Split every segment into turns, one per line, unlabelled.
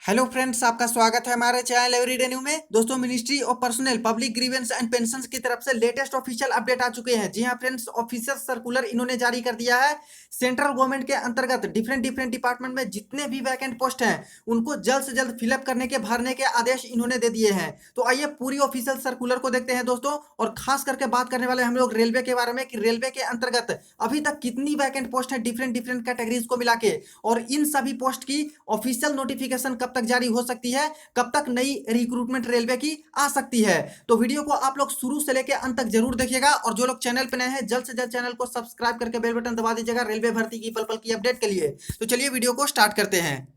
Hello friends, आपका स्वागत है हमारे चैनल एवरीडे न्यू में। दोस्तों, ministry of personnel public grievances and pensions की तरफ से लेटेस्ट ऑफिशियल अपडेट आ चुके हैं। जी हां फ्रेंड्स, ऑफिशियल सर्कुलर इन्होंने जारी कर दिया है। सेंट्रल गवर्नमेंट के अंतर्गत डिफरेंट डिफरेंट डिपार्टमेंट में जितने भी वैकेंट पोस्ट हैं उनको जल्द से जल्द फिलअप करने के भरने के आदेश इन्होंने दे दिए हैं। तो आइए पूरी ऑफिशियल सर्कुलर को देखते हैं दोस्तों, और खास करके बात करने वाले हम लोग रेलवे के बारे में कि रेलवे के अंतर्गत अभी तक कितनी वैकेंट पोस्ट है डिफरेंट डिफरेंट कैटेगरीज को मिला के, और इन सभी पोस्ट की ऑफिशियल नोटिफिकेशन कब तक जारी हो सकती है, कब तक नई रिक्रूटमेंट रेलवे की आ सकती है। तो वीडियो को आप लोग शुरू से लेकर अंत तक जरूर देखिएगा, और जो लोग चैनल पे नए हैं जल्द से जल्द चैनल को सब्सक्राइब करके बेल बटन दबा दीजिएगा रेलवे भर्ती की पल पल की अपडेट के लिए। तो चलिए वीडियो को स्टार्ट करते हैं।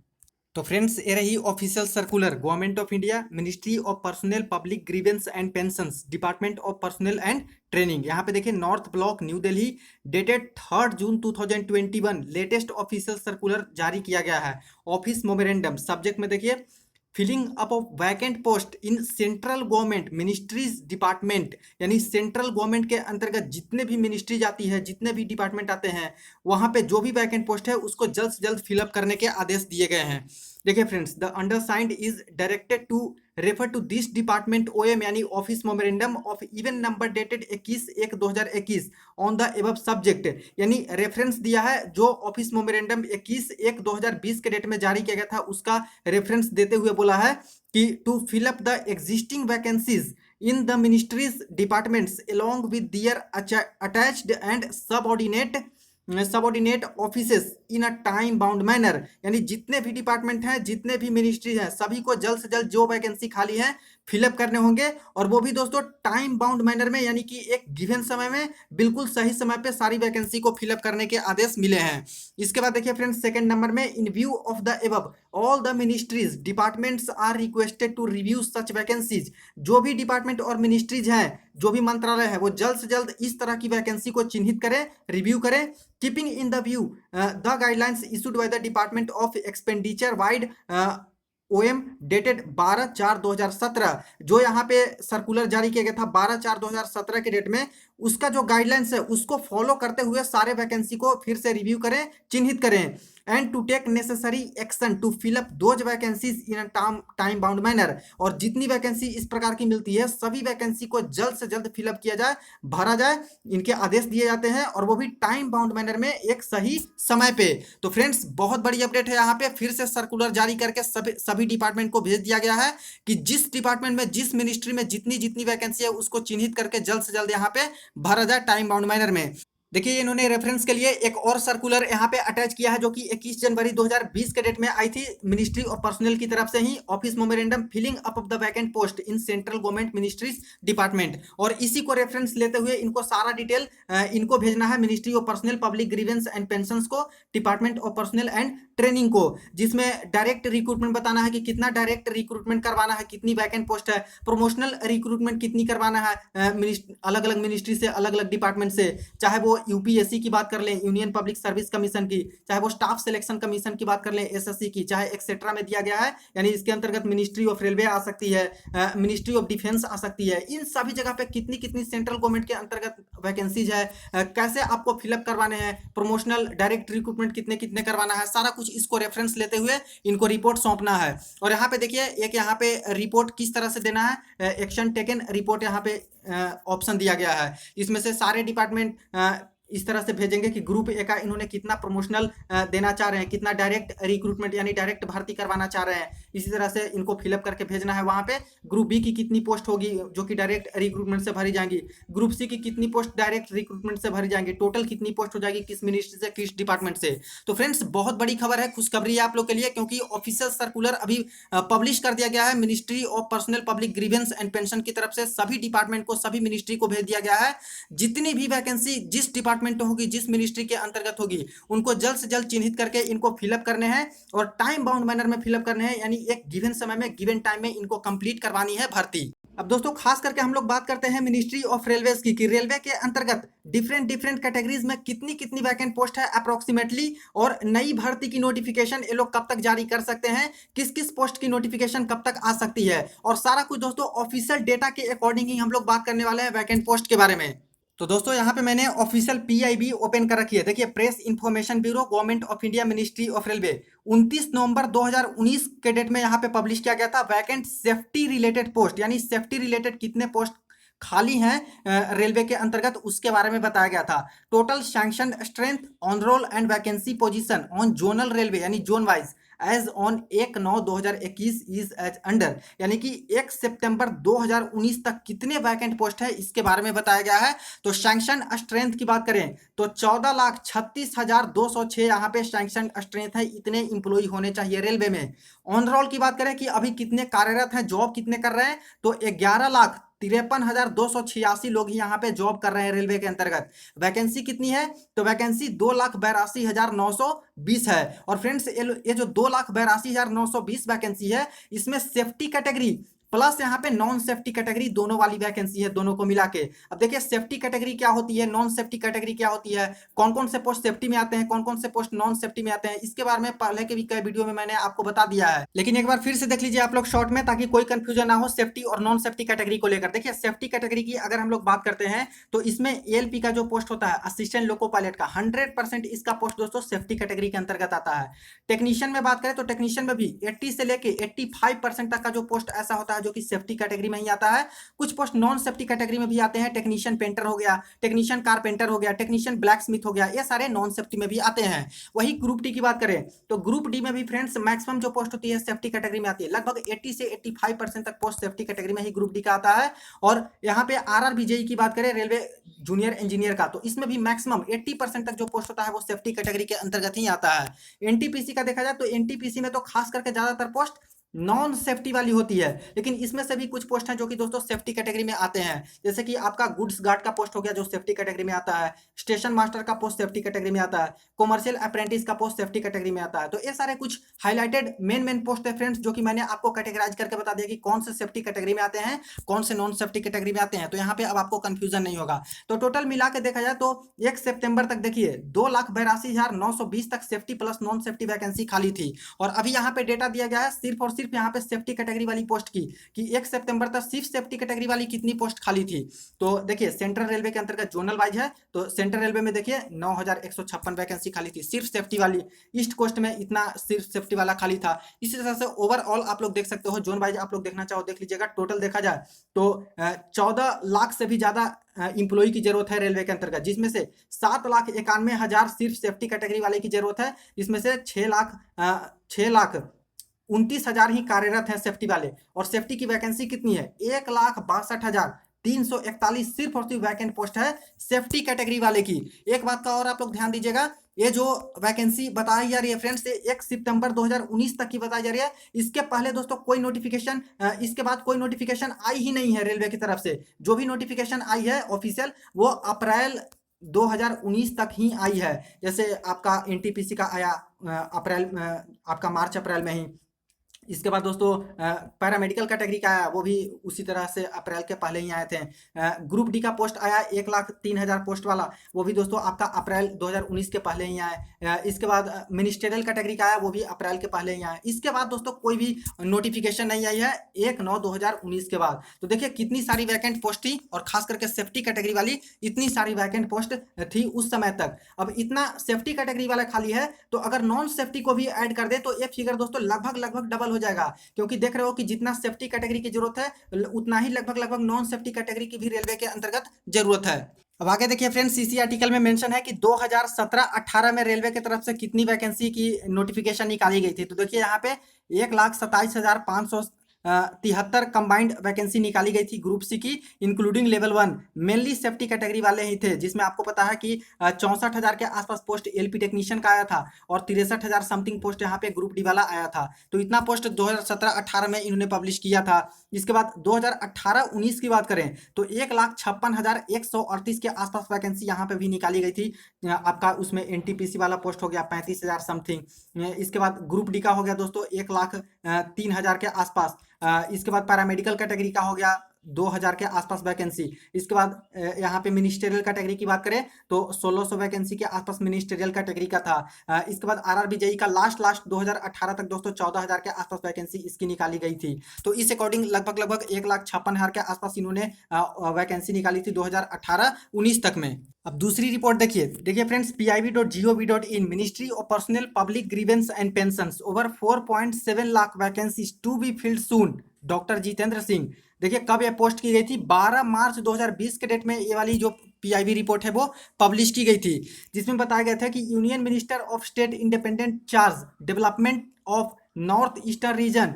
तो फ्रेंड्स, ये रही official circular government of India, ministry of personnel public grievances and pensions, department of personnel and training. यहाँ पे देखिए, north block, New Delhi, dated 3 June 2021, latest official circular जारी किया गया है। ऑफिस मोमेरेंडम, सब्जेक्ट में देखिए, filling up of vacant post in central government ministries department, यानी सेंट्रल गवर्नमेंट के अंतर्गत जितने भी मिनिस्ट्रीज आती है, जितने भी डिपार्टमेंट आते हैं, वहां पे जो भी वैकेंट पोस्ट है उसको जल्द से जल्द फिलअप करने के आदेश दिए गए हैं। देखिए friends, the undersigned is directed to refer to this department OM यानी office memorandum of even number dated 21/1/2021 on the above subject, यानी रेफरेंस दिया है जो ऑफिस मोमेरेंडम 21/1/2020 के डेट में जारी किया गया था, उसका रेफरेंस देते हुए बोला है कि to fill up the existing vacancies in the ministries departments along with their attached and subordinate offices in a time bound manner, यानी जितने भी डिपार्टमेंट हैं, जितने भी मिनिस्ट्री हैं, सभी को जल्द से जल्द जो वैकेंसी खाली है फिलअप करने होंगे, और वो भी दोस्तों टाइम बाउंड मैनर में, यानी कि एक गिवन समय में बिल्कुल सही समय पे सारी वैकेंसी को फिलअप करने के आदेश मिले हैं। इसके बाद देखिए फ्रेंड्स, सेकंड नंबर में, in view of the above all the ministries departments are requested to review such vacancies. जो भी डिपार्टमेंट और मिनिस्ट्रीज हैं, जो भी मंत्रालय है, वो जल्द से जल्द इस तरह की वैकेंसी को चिन्हित करें, रिव्यू करें, keeping in the view the guidelines issued by the Department of Expenditure wide OM dated 12/4/2017, जो यहाँ पे सर्कुलर जारी किया गया था 12/4/2017 के डेट में, उसका जो गाइडलाइंस है उसको फॉलो करते हुए सारे वैकेंसी को फिर से रिव्यू करें, चिन्हित करें, and to take necessary action to fill up those vacancies in time bound manner. और जितनी वैकेंसी इस प्रकार की मिलती है, सभी वैकेंसी को जल्द से जल्द फिलअप किया जाए, भरा जाए, इनके आदेश दिए जाते हैं, और वो भी टाइम बाउंड मैनर में एक सही समय पे। तो फ्रेंड्स, बहुत बड़ी अपडेट है, यहाँ पे फिर से सर्कुलर जारी करके सभी डिपार्टमेंट को भेज दिया गया है कि जिस डिपार्टमेंट में, जिस मिनिस्ट्री में जितनी जितनी वैकेंसी है उसको चिन्हित करके जल्द से जल्द यहाँ पे भरा जाए टाइम बाउंड मैनर में। देखिए, इन्होंने रेफरेंस के लिए एक और सर्कुलर यहाँ पे अटैच किया है, जो कि 21 जनवरी 2020 के डेट में आई थी, मिनिस्ट्री ऑफ पर्सनल की तरफ से ही, office memorandum filling up of the vacant post in central government ministries department. और इसी को रेफरेंस लेते हुए इनको सारा डिटेल इनको भेजना है, ministry of personnel public grievances and pensions को, department of personnel and training को, जिसमें डायरेक्ट रिक्रूटमेंट बताना है कि कितना डायरेक्ट रिक्रूटमेंट करवाना है, कितनी वैकेंट पोस्ट है, प्रोमोशनल रिक्रूटमेंट कितनी करवाना है, अलग अलग मिनिस्ट्री से, अलग अलग डिपार्टमेंट से, चाहे वो यूपीएससी की बात कर लें, यूनियन पब्लिक सर्विस कमीशन की, चाहे वो स्टाफ सिलेक्शन कमीशन की बात कर लें, एसएससी की, चाहे एक्सेट्रा में दिया गया है, यानी इसके अंतर्गत मिनिस्ट्री ऑफ रेलवे आ सकती है, मिनिस्ट्री ऑफ डिफेंस आ सकती है। इन सभी जगह पे कितनी कितनी सेंट्रल गवर्नमेंट के अंतर्गत वैकेंसीज है, कैसे आपको फिलअप करवाने हैं, प्रोमोशनल डायरेक्ट रिक्रूटमेंट कितने कितने करवाना है, सारा कुछ इसको रेफरेंस लेते हुए इनको रिपोर्ट सौंपना है। और यहाँ पे देखिए, एक यहाँ पे रिपोर्ट किस तरह से देना है, एक्शन टेकन रिपोर्ट यहाँ पे ऑप्शन दिया गया है। इसमें से सारे डिपार्टमेंट इस तरह से भेजेंगे कि ग्रुप ए का इन्होंने कितना प्रमोशनल देना चाह रहे हैं, कितना डायरेक्ट रिक्रूटमेंट यानी डायरेक्ट भर्ती करवाना चाह रहे हैं, इसी तरह से इनको फिलअप करके भेजना है वहां पे। ग्रुप बी की कितनी पोस्ट होगी जो कि डायरेक्ट रिक्रूटमेंट से भरी जाएंगी, ग्रुप सी की कितनी पोस्ट डायरेक्ट रिक्रूटमेंट से भरी जाएंगी, टोटल कितनी पोस्ट हो जाएगी, किस मिनिस्ट्री से, किस डिपार्टमेंट से। तो फ्रेंड्स, बहुत बड़ी खबर है, खुशखबरी है आप लोग के लिए, क्योंकि ऑफिशियल सर्कुलर अभी पब्लिश कर दिया गया है ministry of personnel public grievances and pension की तरफ से। सभी डिपार्टमेंट को, सभी मिनिस्ट्री को भेज दिया गया है, जितनी भी वैकेंसी जिस डिपार्टमेंट में होगी, जिस मिनिस्ट्री के अंतर्गत होगी, उनको जल्द से जल्द चिन्हित करके इनको फिलअप करने हैं, और टाइम बाउंड मैनर में फिलअप करने हैं, यानी एक गिवन समय में, गिवन टाइम में इनको कंप्लीट करवानी है भर्ती। अब दोस्तों, खास करके हम लोग बात करते हैं मिनिस्ट्री ऑफ रेलवेज की, कि रेलवे के अंतर्गत डिफरेंट डिफरेंट कैटेगरीज में कितनी कितनी वैकेंट पोस्ट है अप्रोक्सीमेटली, और नई भर्ती की नोटिफिकेशन ये लोग कब तक जारी कर सकते हैं, किस किस पोस्ट की नोटिफिकेशन कब तक आ सकती है, और सारा कुछ दोस्तों ऑफिशियल डेटा के अकॉर्डिंग ही हम लोग बात करने वाले हैं वैकेंट पोस्ट के बारे में। तो दोस्तों यहाँ पे मैंने ऑफिशियल पीआईबी ओपन कर रखी है। देखिए, press information bureau, government of India, ministry of railway, 29 नवंबर 2019 के डेट में यहाँ पे पब्लिश किया गया था। वैकेंट सेफ्टी रिलेटेड पोस्ट, यानी सेफ्टी रिलेटेड कितने पोस्ट खाली हैं रेलवे के अंतर्गत, उसके बारे में बताया गया था। Total sanction strength, on roll and vacancy position on zonal railway, यानी zone wise, as on 1/9/2021 is as under, यानी कि 1 सितंबर 2019 तक कितने वैकेंट पोस्ट है इसके बारे में बताया गया है। तो सैंक्शन स्ट्रेंथ की बात करें तो 14,36,206 यहाँ पे सैंक्शन स्ट्रेंथ है, इतने इंप्लॉई होने चाहिए रेलवे में। ऑन रोल की बात करें कि अभी कितने कार्यरत हैं, जॉब कितने कर रहे हैं, तो 11,53,286 लोग ही यहाँ पे जॉब कर रहे हैं रेलवे के अंतर्गत। वैकेंसी कितनी है, तो वैकेंसी 2,82,920 है। और फ्रेंड्स, ये जो 2,82,920 वैकेंसी है, इसमें सेफ्टी कैटेगरी प्लस यहाँ पे नॉन सेफ्टी कैटेगरी दोनों वाली वैकेंसी है, दोनों को मिला के। अब देखिए, सेफ्टी कैटेगरी क्या होती है, नॉन सेफ्टी कैटेगरी क्या होती है, कौन कौन से पोस्ट सेफ्टी में आते हैं, कौन कौन से पोस्ट नॉन सेफ्टी में आते हैं, इसके बारे में पहले के भी कई वीडियो में मैंने आपको बता दिया है। लेकिन एक बार फिर से देख लीजिए आप लोग शॉर्ट में, ताकि कोई कंफ्यूजन ना हो सेफ्टी और नॉन सेफ्टी कैटेगरी को लेकर। देखिए, सेफ्टी कैटेगरी की अगर हम लोग बात करते हैं तो इसमें एएलपी का जो पोस्ट होता है, असिस्टेंट लोको पायलट का, 100% इसका पोस्ट दोस्तों सेफ्टी कैटेगरी के अंतर्गत आता है। टेक्नीशियन में बात करें तो टेक्नीशियन में भी 80 से लेके 85% तक का जो पोस्ट ऐसा होता है जो कि सेफ्टी कैटेगरी में ही आता है। कुछ पोस्ट नॉन सेफ्टी कैटेगरी में भी आते हैं, टेक्नीशियन पेंटर हो गया, टेक्नीशियन कारपेंटर हो गया, टेक्नीशियन ब्लैक स्मिथ हो गया, ये सारे नॉन सेफ्टी में भी आते हैं। वही ग्रुप डी की बात करें तो ग्रुप डी में भी फ्रेंड्स मैक्सिमम जो पोस्ट होती है सेफ्टी कैटेगरी में आती है, लगभग 80 से 85% तक पोस्ट सेफ्टी कैटेगरी में ही ग्रुप डी का आता है। और यहाँ पे आरआरबीजेई की बात करें, रेलवे जूनियर इंजीनियर का, तो इसमें भी मैक्सिमम 80% तक जो पोस्ट होता है वो सेफ्टी कैटेगरी के अंतर्गत ही आता है। एनटीपीसी का देखा जाए तो एनटीपीसी में तो खास करके ज्यादातर पोस्ट नॉन सेफ्टी वाली होती है, लेकिन इसमें से भी कुछ पोस्ट हैं जो कि दोस्तों सेफ्टी कैटेगरी में आते हैं। जैसे कि आपका गुड्स गार्ड का पोस्ट हो गया जो सेफ्टी कैटेगरी में आता है, स्टेशन मास्टर का पोस्ट सेफ्टी कैटेगरी में आता है, कॉमर्शियल अप्रेंटिस का पोस्ट सेफ्टी कैटेगरी में आता है। तो ये सारे कुछ हाईलाइटेड मेन पोस्ट है फ्रेंड्स, जो कि मैंने आपको कैटेगराइज करके बता दिया कि कौन से सेफ्टी कैटेगरी में आते हैं, कौन से नॉन सेफ्टी कैटेगरी में आते हैं। तो यहाँ पे अब आपको कंफ्यूजन नहीं होगा। तो टोटल मिला के देखा जाए तो 1 सितंबर तक देखिए 2,82,920 तक safety plus non safety vacancy खाली थी। और अभी यहाँ पे डेटा दिया गया है सिर्फ और सिर्फ यहाँ पे सेफ्टी कैटेगरी वाली पोस्ट की, कि 1 सितंबर तक सिर्फ सेफ्टी कैटेगरी वाली कितनी पोस्ट खाली थी। तो देखिए, सेंट्रल रेलवे के अंतर्गत जोनल वाइज है, तो सेंट्रल रेलवे में देखिए 9,156 वैकेंसी खाली थी सिर्फ सेफ्टी वाली। ईस्ट कोस्ट में इतना सिर्फ सेफ्टी वाला खाली था। इसी तरह से ओवरऑल आप लोग देख सकते हो, जोन वाइज आप लोग देखना चाहो देख लीजिएगा। टोटल देखा जाए तो 14 लाख से भी ज्यादा इंप्लॉई की जरूरत है रेलवे के अंतर्गत, जिसमें से 7,91,000 सिर्फ सेफ्टी कैटेगरी वाले की जरूरत है, जिसमें से 6,29,000 ही कार्यरत हैं सेफ्टी वाले। और सेफ्टी की वैकेंसी कितनी है, 1,62,341 सिर्फ और सिर्फ वैकेंट पोस्ट है सेफ्टी कैटेगरी वाले की। एक बात का और आप लोग ध्यान दीजिएगा, ये जो वैकेंसी बताई जा रही है फ्रेंड्स, 1 सितंबर 2019 तक की बताई जा रही है। इसके पहले दोस्तों कोई नोटिफिकेशन, इसके बाद कोई नोटिफिकेशन आई ही नहीं है रेलवे की तरफ से। जो भी नोटिफिकेशन आई है ऑफिशियल, वो अप्रैल 2019 तक ही आई है। जैसे आपका एनटीपीसी का आया अप्रैल, आपका मार्च अप्रैल में ही। इसके बाद दोस्तों पैरामेडिकल कैटेगरी का आया, वो भी उसी तरह से अप्रैल के पहले ही आए थे। ग्रुप डी का पोस्ट आया 1,03,000 पोस्ट वाला, वो भी दोस्तों आपका अप्रैल 2019 के पहले ही आए। इसके बाद मिनिस्ट्रियल कैटेगरी का आया, वो भी अप्रैल के पहले ही आया। इसके बाद दोस्तों कोई भी नोटिफिकेशन नहीं आई है 1/9/2019 के बाद। तो देखिए कितनी सारी वैकेंट पोस्ट थी, और खास करके सेफ्टी कैटेगरी वाली इतनी सारी वैकेंट पोस्ट थी उस समय तक। अब इतना सेफ्टी कैटेगरी वाला खाली है, तो अगर नॉन सेफ्टी को भी ऐड कर दे तो ये फिगर दोस्तों लगभग डबल हो जाएगा। क्योंकि देख रहे हो कि जितना सेफ्टी कैटेगरी की जरूरत है, उतना ही लगभग नॉन सेफ्टी कैटेगरी की भी रेलवे के अंतर्गत जरूरत है। अब आगे देखिए फ्रेंड्स, इसी आर्टिकल में मेंशन है कि 2017-18 में रेलवे की तरफ से कितनी वैकेंसी की नोटिफिकेशन निकाली गई थी। तो देखिए यहाँ पे 1,27,573 कंबाइंड वैकेंसी निकाली गई थी ग्रुप सी की, including level 1। Mainly safety category वाले ही थे, जिसमें आपको पता है कि 64,000 के आसपास पोस्ट एलपी टेक्नीशियन का आया था, और 63,000 समथिंग पोस्ट यहाँ पे ग्रुप डी वाला आया था। तो इतना पोस्ट 2017-18 में इन्होंने पब्लिश किया था। इसके बाद 2018-19 की बात करें तो 1,56,138 के आसपास वैकेंसी यहाँ पे भी निकाली गई थी। आपका उसमें एनटीपीसी वाला पोस्ट हो गया 35,000 समथिंग। इसके बाद ग्रुप डी का हो गया दोस्तों 1,03,000 के आसपास। इसके बाद पैरामेडिकल कैटेगरी का हो गया 2000 के आसपास वैकेंसी। इसके बाद यहाँ पे मिनिस्टेरियल कैटेगरी की बात करें तो 1600 वैकेंसी के आसपास मिनिस्टेरियल कैटेगरी का था। इसके बाद आरआरबी जेई का लास्ट 2018 तक दोस्तों 14,000 के आसपास वैकेंसी इसकी निकाली गई थी। तो इस अकॉर्डिंग लगभग 1,56,000 के आसपास इन्होंने वैकेंसी निकाली थी 2018-19 तक में। अब दूसरी रिपोर्ट देखिए friends, pib.gov.in ministry of personnel public grievances and pensions over 4.7 lakh vacancies to be filled soon, doctor Jitendra Singh. देखिए कब यह पोस्ट की गई थी, 12 मार्च 2020 के डेट में ये वाली जो पीआईबी रिपोर्ट है वो पब्लिश की गई थी, जिसमें बताया गया था कि union minister of state independent charge development of north eastern region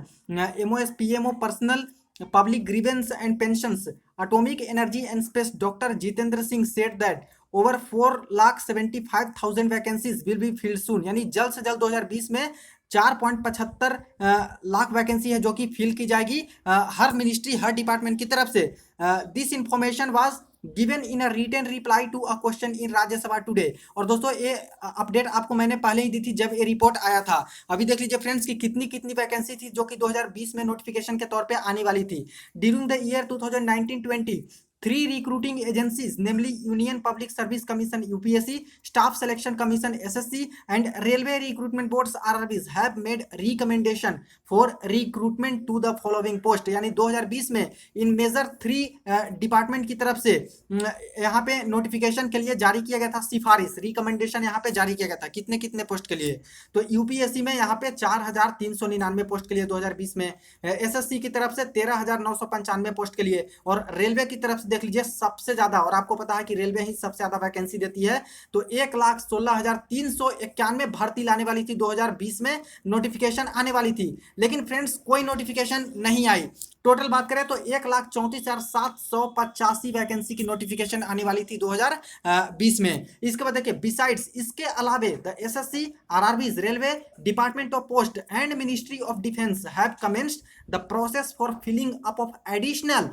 MOS PMO personnel public grievances and pensions atomic energy and space doctor Jitendra Singh said that over 4,75,000 vacancies will be filled soon, यानी जल्द से जल्द 2020 में 4.75 lakh vacancy है जो कि fill की जाएगी हर मिनिस्ट्री हर डिपार्टमेंट की तरफ से। This information was given in a written reply to a question in Rajya Sabha today. और दोस्तों ये अपडेट आपको मैंने पहले ही दी थी जब ये रिपोर्ट आया था। अभी देख लीजिए फ्रेंड्स कि कितनी वैकेंसी थी जो कि 2020 में नोटिफिकेशन के तौर पे आने वाली थी। During the year 2019-20 3 recruiting agencies, namely Union Public Service Commission (UPSC), Staff Selection Commission (SSC), and Railway Recruitment Boards (RRBs) have made recommendation for recruitment to the following post। यानी 2020 में इन मेजर 3 डिपार्टमेंट की तरफ से यहाँ पे notification के लिए जारी किया गया था, सिफारिश रिकमेंडेशन यहाँ पे जारी किया गया था कितने पोस्ट के लिए। तो यूपीएससी में यहाँ पे 4,399 पोस्ट के लिए 2020 में, एसएससी की तरफ से 13,995 पोस्ट के लिए, और रेलवे की तरफ देख लीजिए सबसे ज्यादा, और आपको पता है कि रेलवे ही सबसे ज्यादा वैकेंसी देती है, तो 1,16,391 भर्ती लाने वाली थी 2020 में, नोटिफिकेशन आने वाली थी, लेकिन फ्रेंड्स कोई नोटिफिकेशन नहीं आई। टोटल बात करें तो 1,34,785 वैकेंसी की नोटिफिकेशन आने वाली थी 2020 में। इसके बाद देखिए बिसाइड्स इसके अलावे the SSC, RRBs, railway, department of post and ministry of defence have commenced the process for filling up of additional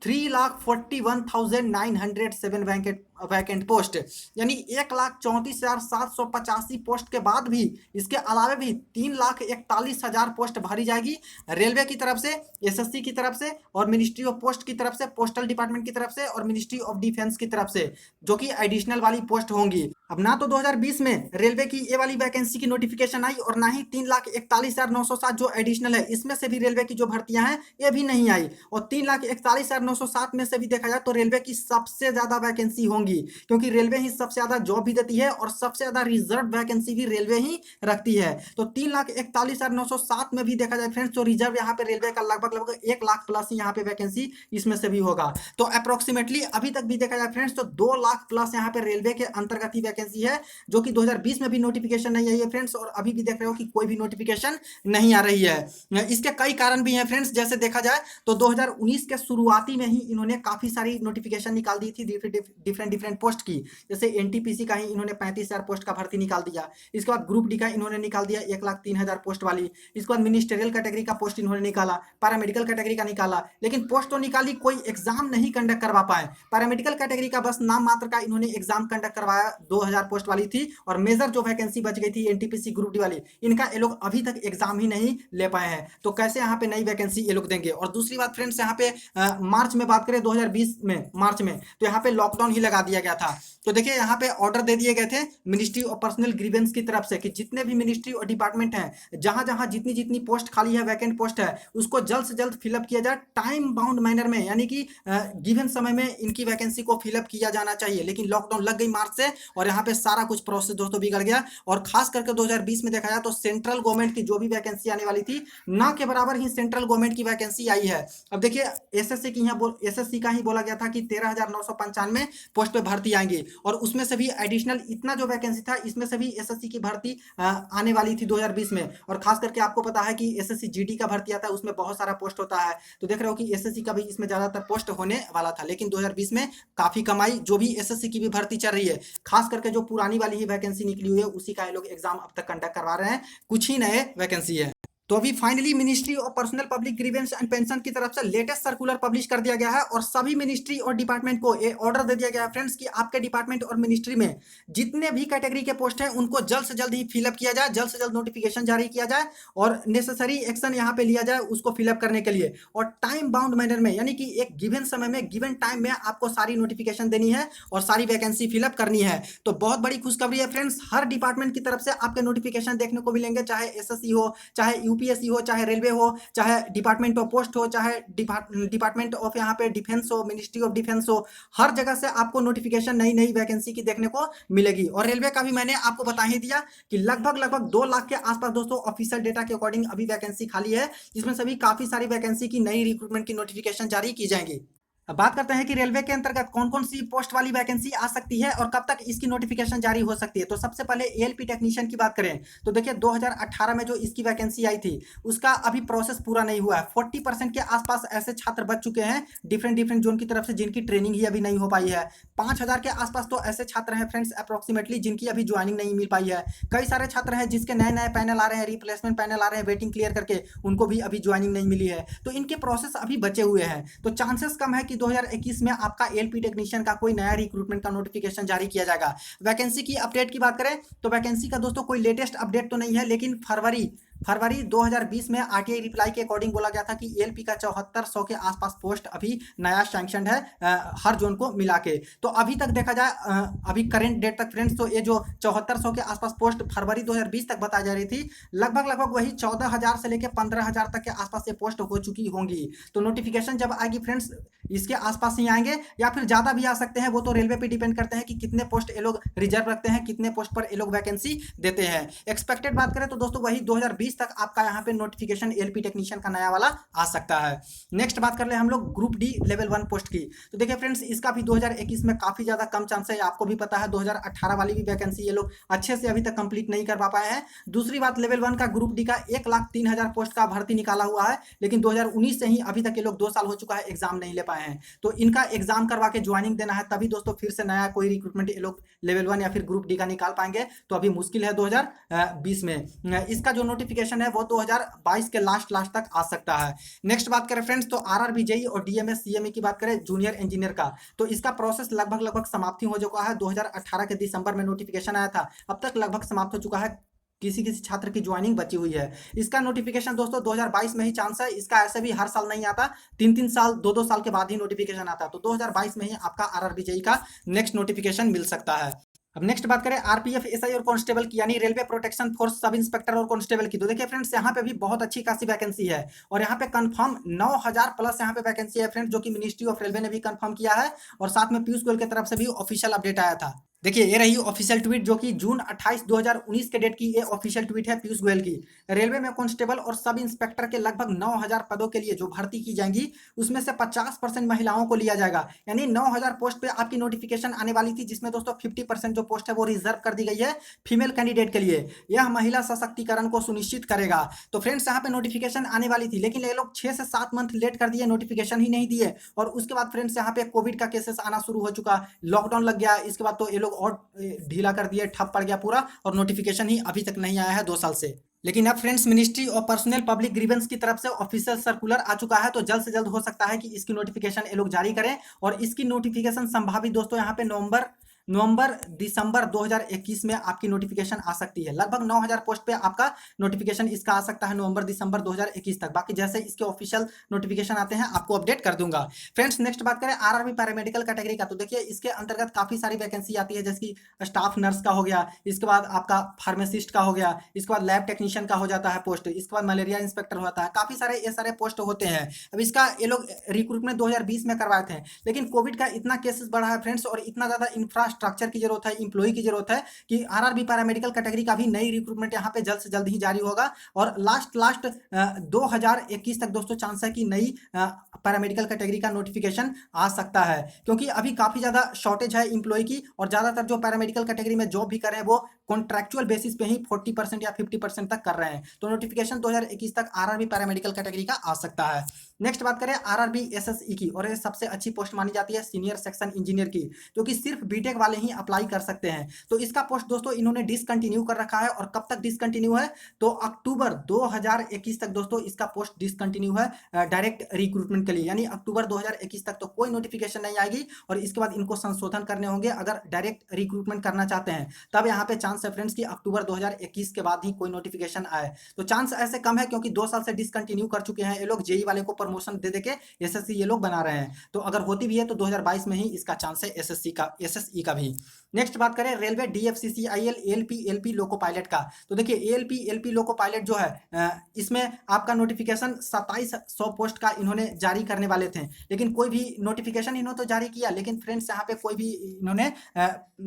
3,41,907 vacant post, यानी 1,34,785 पोस्ट के बाद भी इसके अलावे भी 3,41,000 पोस्ट भरी जाएगी रेलवे की तरफ से, एसएससी की तरफ से, और मिनिस्ट्री ऑफ पोस्ट की तरफ से, पोस्टल डिपार्टमेंट की तरफ से, और मिनिस्ट्री ऑफ डिफेंस की तरफ से, जो कि एडिशनल वाली पोस्ट होंगी। अब ना तो 2020 में रेलवे की ये वाली वैकेंसी की नोटिफिकेशन आई, और ना ही 3,41,907 जो एडिशनल है इसमें से भी रेलवे की जो भर्तियां हैं ये भी नहीं आई, और 3,41,907 में से भी देखा जाए तो रेलवे की सबसे ज्यादा वैकेंसी होंगी, क्योंकि रेलवे ही सबसे ज्यादा जॉब भी देती है और सबसे ज्यादा रिजर्व वैकेंसी भी रेलवे ही रखती है। तो 3,41,907 में भी देखा जाए फ्रेंड्स तो रिजर्व यहाँ पे रेलवे का लगभग 1 लाख प्लस यहाँ पे वैकेंसी इसमें से भी होगा। तो अप्रोक्सीमेटली अभी तक भी देखा जाए फ्रेंड्स तो 2 लाख प्लस यहाँ पे रेलवे के अंतर्गत ही वैकेंसी है, जो कि 2020 में भी नोटिफिकेशन नहीं आई है फ्रेंड्स, और अभी भी देख रहे हो कि कोई भी नोटिफिकेशन नहीं आ रही है। इसके कई कारण भी हैं फ्रेंड्स, जैसे देखा जाए तो 2019 के शुरुआती में ही इन्होंने काफी सारी नोटिफिकेशन निकाल दी थी डिफरेंट पोस्ट की, जैसे एनटीपीसी का ही इन्होंने 35,000 पोस्ट का भर्ती निकाल दिया। इसके बाद ग्रुप डी का इन्होंने निकाल दिया 1,03,000 पोस्ट वाली। इसके बाद मिनिस्टेरियल कैटेगरी का पोस्ट इन्होंने निकाला, पैरामेडिकल कैटेगरी का निकाला, लेकिन पोस्ट तो निकाली, कोई एग्जाम नहीं कंडक्ट करवा पाए। पैरामेडिकल कैटेगरी का बस नाम मात्र का इन्होंने एग्जाम कंडक्ट करवाया, 2,000 पोस्ट वाली थी, और मेजर जो वैकेंसी बच गई थी एनटीपीसी ग्रुप डी वाली, इनका ये लोग अभी तक एग्जाम ही नहीं ले पाए हैं। तो कैसे यहाँ पे नई वैकेंसी ये लोग देंगे। और दूसरी बात फ्रेंड्स, यहाँ पे मार्च में बात करें 2020 में मार्च में, तो यहाँ पे लॉकडाउन ही लगा दिया गया था। तो देखिए यहाँ पे ऑर्डर दे दिए गए थे मिनिस्ट्री ऑफ पर्सनल ग्रीवेंस की तरफ से कि जितने भी मिनिस्ट्री और डिपार्टमेंट हैं, जहां जहां जितनी पोस्ट खाली है, वैकेंट पोस्ट है, उसको जल्द से जल्द फिलअप किया जाए टाइम बाउंड मैनर में, यानी कि गिवन समय में इनकी वैकेंसी को फिलअप किया जाना चाहिए। लेकिन लॉकडाउन लग गई मार्च से, और यहाँ पे सारा कुछ प्रोसेस दोस्तों बिगड़ गया। और खास करके 2020 में देखा जाए तो सेंट्रल गवर्नमेंट की जो भी वैकेंसी आने वाली थी, ना के बराबर ही सेंट्रल गवर्नमेंट की वैकेंसी आई है। अब देखिए एसएससी का ही बोला गया था कि 13,995 पोस्ट पे भर्ती आएंगी, और उसमें से भी एडिशनल इतना जो वैकेंसी था इसमें से भी एसएससी की भर्ती आने वाली थी 2020 में। और खास करके आपको पता है कि एसएससी जीडी का भर्ती आता है, उसमें बहुत सारा पोस्ट होता है, तो देख रहे हो कि एसएससी का भी इसमें ज्यादातर पोस्ट होने वाला था, लेकिन 2020 में काफी कमाई, जो भी एसएससी की भी भर्ती चल रही है, खास करके जो पुरानी वाली ही वैकेंसी निकली हुई है उसी का ये लोग एग्जाम अब तक कंडक्ट करवा रहे हैं, कुछ ही नए वैकेंसी है। तो अभी finally ministry of personnel public grievances and pension की तरफ से लेटेस्ट सर्कुलर पब्लिश कर दिया गया है और सभी मिनिस्ट्री और डिपार्टमेंट को ये ऑर्डर दे दिया गया है फ्रेंड्स कि आपके डिपार्टमेंट और मिनिस्ट्री में जितने भी कैटेगरी के पोस्ट हैं उनको जल्द से जल्द ही फिलअप किया जाए, जल्द से जल्द नोटिफिकेशन जारी किया जाए और नेसेसरी एक्शन यहाँ पे लिया जाए उसको फिलअप करने के लिए, और टाइम बाउंड मैनर में, यानी कि एक गिवन समय में, गिवन टाइम में आपको सारी नोटिफिकेशन देनी है और सारी वैकेंसी फिलअप करनी है। तो बहुत बड़ी खुशखबरी है फ्रेंड्स, हर डिपार्टमेंट की तरफ से आपके नोटिफिकेशन देखने को मिलेंगे, चाहे एसएससी हो, चाहे यूपीएससी हो, चाहे रेलवे हो, चाहे डिपार्टमेंट ऑफ पोस्ट हो, चाहे डिपार्टमेंट ऑफ यहाँ पे डिफेंस हो, मिनिस्ट्री ऑफ डिफेंस हो, हर जगह से आपको नोटिफिकेशन नई नई वैकेंसी की देखने को मिलेगी। और रेलवे का भी मैंने आपको बता ही दिया कि लगभग 2 लाख के आसपास दोस्तों ऑफिशियल डेटा के अकॉर्डिंग अभी वैकेंसी खाली है, जिसमें सभी काफी सारी वैकेंसी की नई रिक्रूटमेंट की नोटिफिकेशन जारी की जाएंगी। अब बात करते हैं कि रेलवे के अंतर्गत कौन कौन सी पोस्ट वाली वैकेंसी आ सकती है और कब तक इसकी नोटिफिकेशन जारी हो सकती है। तो सबसे पहले एएलपी टेक्नीशियन की बात करें तो देखिए 2018 में जो इसकी वैकेंसी आई थी उसका अभी प्रोसेस पूरा नहीं हुआ है। 40% के आसपास ऐसे छात्र बच चुके हैं डिफरेंट जोन की तरफ से जिनकी ट्रेनिंग ही अभी नहीं हो पाई है। 5000 के आसपास तो ऐसे छात्र हैं फ्रेंड्स अप्रोक्सीमेटली जिनकी अभी ज्वाइनिंग नहीं मिल पाई है। कई सारे छात्र हैं जिसके नए नए पैनल आ रहे हैं, रिप्लेसमेंट पैनल आ रहे हैं वेटिंग क्लियर करके, उनको भी अभी ज्वाइनिंग नहीं मिली है। तो इनके प्रोसेस अभी बचे हुए हैं, तो चांसेस कम है कि 2021 में आपका एलपी टेक्नीशियन का कोई नया रिक्रूटमेंट का नोटिफिकेशन जारी किया जाएगा। वैकेंसी की अपडेट की बात करें तो वैकेंसी का दोस्तों कोई लेटेस्ट अपडेट तो नहीं है, लेकिन फरवरी 2020 में आरटीआई रिप्लाई के अकॉर्डिंग बोला गया था कि एलपी का 7400 के आसपास पोस्ट अभी नया सैंक्शन है हर जोन को मिला के। तो अभी तक देखा जाए अभी करंट डेट तक फ्रेंड्स, तो ये जो 7400 के आसपास पोस्ट फरवरी 2020 तक बताई जा रही थी, लगभग वही 14,000 से लेकर 15,000 तक के आसपास ये पोस्ट हो चुकी होंगी। तो नोटिफिकेशन जब आएगी फ्रेंड्स इसके आसपास ही आएंगे या फिर ज्यादा भी आ सकते हैं, वो तो रेलवे पे डिपेंड करते हैं कि कितने पोस्ट ये लोग रिजर्व रखते हैं, कितने पोस्ट पर ये लोग वैकेंसी देते हैं। एक्सपेक्टेड बात करें तो दोस्तों वही 2020 तक आपका यहाँ पे नोटिफिकेशन एलपी टेक्नीशियन का नया वाला आ सकता है। नेक्स्ट बात कर ले हम लोग ग्रुप डी लेवल 1 पोस्ट की। तो देखिए फ्रेंड्स इसका भी 2021 में काफी ज्यादा कम चांस है, आपको भी पता है 2018 वाली भी वैकेंसी ये लोग अच्छे से अभी तक कंप्लीट नहीं कर पा पाए हैं। दूसरी बात लेवल 1 का ग्रुप डी का 1,03,000 पोस्ट का भर्ती निकाला हुआ है, लेकिन 2019 से ही अभी तक ये लोग 2 साल हो चुका है एग्जाम नहीं ले पाए हैं। तो इनका एग्जाम करवा के ज्वाइनिंग देना है, तभी दोस्तों फिर से नया कोई रिक्रूटमेंट ये लोग लेवल 1 या फिर ग्रुप डी का निकाल पाएंगे। तो अभी मुश्किल है 2020 में। इसका जो नोटिफिकेशन है वो 2022 के लास्ट तक आ सकता है। नेक्स्ट बात करें फ्रेंड्स तो आरआरबी जेई और डीएमएस सीएमए की बात करें जूनियर इंजीनियर का, तो इसका प्रोसेस लगभग समाप्ति हो चुका है। 2018 के दिसंबर में नोटिफिकेशन आया था, अब तक लगभग समाप्त हो चुका है, किसी छात्र की ज्वाइनिंग बची हुई है। इसका नोटिफिकेशन दोस्तों 2022 में ही चांस है, इसका ऐसे भी हर साल नहीं आता, 3 साल 2 साल के बाद ही नोटिफिकेशन आता है। तो 2022 में ही आपका आरआरबी जेई का नेक्स्ट नोटिफिकेशन मिल सकता है। अब नेक्स्ट बात करें आरपीएफ एसआई और कांस्टेबल की, यानी railway protection force sub inspector और कांस्टेबल की। तो देखिए फ्रेंड्स यहाँ पे भी बहुत अच्छी खासी वैकेंसी है और यहाँ पे कंफर्म 9,000 प्लस यहाँ पे वैकेंसी है फ्रेंड्स, जो कि मिनिस्ट्री ऑफ रेलवे ने भी कंफर्म किया है और साथ में पीयूष गोयल की तरफ से भी ऑफिशियल अपडेट आया था। देखिए ये रही ऑफिशियल ट्वीट जो कि जून 28 2019 के डेट की ये ऑफिशियल ट्वीट है पीयूष गोयल की। रेलवे में कांस्टेबल और सब इंस्पेक्टर के लगभग 9,000 पदों के लिए जो भर्ती की जाएंगी उसमें से 50% महिलाओं को लिया जाएगा, यानी 9,000 पोस्ट पे आपकी नोटिफिकेशन आने वाली थी, जिसमें दोस्तों 50% जो पोस्ट है वो रिजर्व कर दी गई है फीमेल कैंडिडेट के लिए। यह महिला सशक्तिकरण को सुनिश्चित करेगा। तो फ्रेंड्स यहाँ पे नोटिफिकेशन आने वाली थी, लेकिन ये लोग 6 से 7 मंथ लेट कर दिए, नोटिफिकेशन ही नहीं दिए। और उसके बाद फ्रेंड्स यहाँ पे कोविड का केसेस आना शुरू हो चुका, लॉकडाउन लग गया, इसके बाद तो ये लोग और ढीला कर दिए, ठप पड़ गया पूरा, और नोटिफिकेशन ही अभी तक नहीं आया है 2 साल से। लेकिन अब friends ministry of personnel public grievance की तरफ से ऑफिशियल सर्कुलर आ चुका है, तो जल्द से जल्द हो सकता है कि इसकी नोटिफिकेशन ये लोग जारी करें और इसकी नोटिफिकेशन संभावित दोस्तों यहाँ पे नवंबर दिसंबर 2021 में आपकी नोटिफिकेशन आ सकती है। लगभग 9,000 पोस्ट पे आपका नोटिफिकेशन इसका आ सकता है नवंबर दिसंबर 2021 तक। बाकी जैसे इसके ऑफिशियल नोटिफिकेशन आते हैं आपको अपडेट कर दूंगा। फ्रेंड्स नेक्स्ट बात करें आरआरबी पैरामेडिकल कैटेगरी का, तो देखिए इसके अंतर्गत काफी सारी वैकेंसी आती है, जैसे कि स्टाफ नर्स का हो गया, इसके बाद आपका फार्मासिस्ट का हो गया, इसके बाद लैब टेक्नीशियन का हो जाता है पोस्ट, इसके बाद मलेरिया इंस्पेक्टर होता है, काफी सारे ये सारे पोस्ट होते हैं। अब इसका ये लोग रिक्रूटमेंट 2020 में करवाए थे, लेकिन कोविड का इतना केसेस बढ़ा है फ्रेंड्स और इतना ज्यादा इंफ्रास्ट्रक्चर की जरूरत है, इंप्लॉय की जरूरत है कि आरआरबी पैरामेडिकल कैटेगरी का भी नई रिक्रूटमेंट यहाँ पे जल्द से जल्द ही जारी होगा। और लास्ट 2021 तक दोस्तों चांस है कि नई पैरामेडिकल कैटेगरी का नोटिफिकेशन आ सकता है, क्योंकि अभी काफी ज्यादा शॉर्टेज है इंप्लॉय की और ज्यादातर जो पैरामेडिकल कैटेगरी में जॉब भी कर रहे हैं वो कॉन्ट्रैक्चुअल बेसिस पे ही 40% या 50% तक कर रहे हैं। तो नोटिफिकेशन 2021 तक आरआरबी पैरामेडिकल कैटेगरी का आ सकता है। नेक्स्ट बात करें आरआरबी एसएसई की, और ये सबसे अच्छी पोस्ट मानी जाती है सीनियर सेक्शन इंजीनियर की, जो कि सिर्फ बीटेक वाले ही अप्लाई कर सकते हैं। तो इसका पोस्ट दोस्तों इन्होंने डिसकंटिन्यू कर रखा है, और कब तक डिसकंटिन्यू है, तो अक्टूबर 2021 तक दोस्तों इसका पोस्ट डिसकंटिन्यू है डायरेक्ट रिक्रूटमेंट के लिए, यानी अक्टूबर 2021 तक तो कोई नोटिफिकेशन नहीं आएगी, और इसके बाद इनको संशोधन करने होंगे अगर डायरेक्ट रिक्रूटमेंट करना चाहते हैं, तब यहाँ पे चांस है फ्रेंड्स कि अक्टूबर 2021 के बाद ही कोई नोटिफिकेशन आए। तो चांस ऐसे कम है क्योंकि 2 साल से डिसकंटिन्यू कर चुके हैं ये लोग, जेई वाले को प्रमोशन दे देके एसएससी ये लोग बना रहे हैं। तो अगर होती भी है तो 2022 में ही इसका चांस है एसएसई का भी। नेक्स्ट बात करें railway DFCCIL ALP LP loco pilot का। तो देखिए एएलपी एलपी लोको पायलट जो है इसमें आपका नोटिफिकेशन 2700 पोस्ट का इन्होंने जारी करने वाले थे, लेकिन कोई भी नोटिफिकेशन इन्होंने तो जारी किया, लेकिन फ्रेंड्स यहाँ पे कोई भी इन्होंने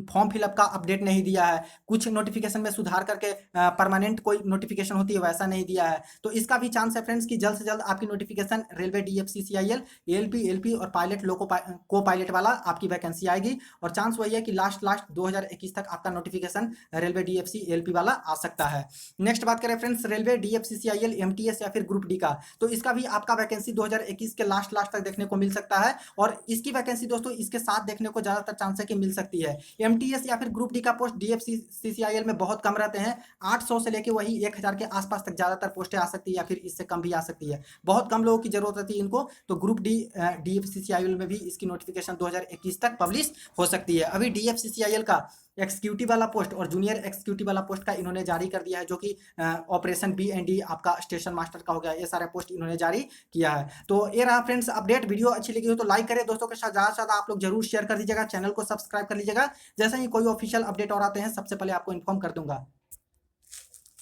फॉर्म फिलअप का अपडेट नहीं दिया है। कुछ नोटिफिकेशन में सुधार करके परमानेंट कोई नोटिफिकेशन होती है वैसा नहीं दिया है। तो इसका भी चांस है फ्रेंड्स कि जल्द से जल्द आपकी notification railway DFCCIL ALP LP और पायलट लोको को पायलट वाला आपकी वैकेंसी आएगी, और चांस वही है कि लास्ट 2021 तक आपका नोटिफिकेशन रेलवे डीएफसी एलपी वाला आ सकता है। नेक्स्ट बात करें फ्रेंड्स रेलवे डीएफसीसीआईएल एमटीएस या फिर ग्रुप डी का, तो इसका भी आपका वैकेंसी 2021 के लास्ट तक देखने को मिल सकता है, और इसकी वैकेंसी दोस्तों इसके साथ देखने को ज्यादातर चांस है कि मिल सकती है। एमटीएस या फिर ग्रुप डी का पोस्ट डीएफसीसीआईएल में बहुत कम रहते हैं, 800 से लेके वही 1000 के आसपास तक ज्यादातर पोस्टें आ सकती है, या फिर इससे कम भी आ सकती है। बहुत कम लोगों की जरूरत रहती है इनको, तो ग्रुप डी डीएफसीसीआईएल में भी इसकी नोटिफिकेशन 2021 तक पब्लिश हो सकती है। अभी डीएफसीसीआईएल का एक्सिक्यूटिव वाला पोस्ट और जूनियर एक्सिक्यूटिव वाला पोस्ट का इन्होंने जारी कर दिया है, जो कि ऑपरेशन बी&डी आपका स्टेशन मास्टर का हो गया, ये सारे पोस्ट इन्होंने जारी किया है। तो ये रहा फ्रेंड्स अपडेट। वीडियो अच्छी लगी हो तो लाइक करें, दोस्तों के साथ ज़्यादा से ज़्यादा आप लोग जरूर शेयर कर दीजिएगा, चैनल को सब्सक्राइब कर लीजिएगा। जैसे ही कोई ऑफिशियल अपडेट और आते हैं सबसे पहले आपको इन्फॉर्म कर दूंगा।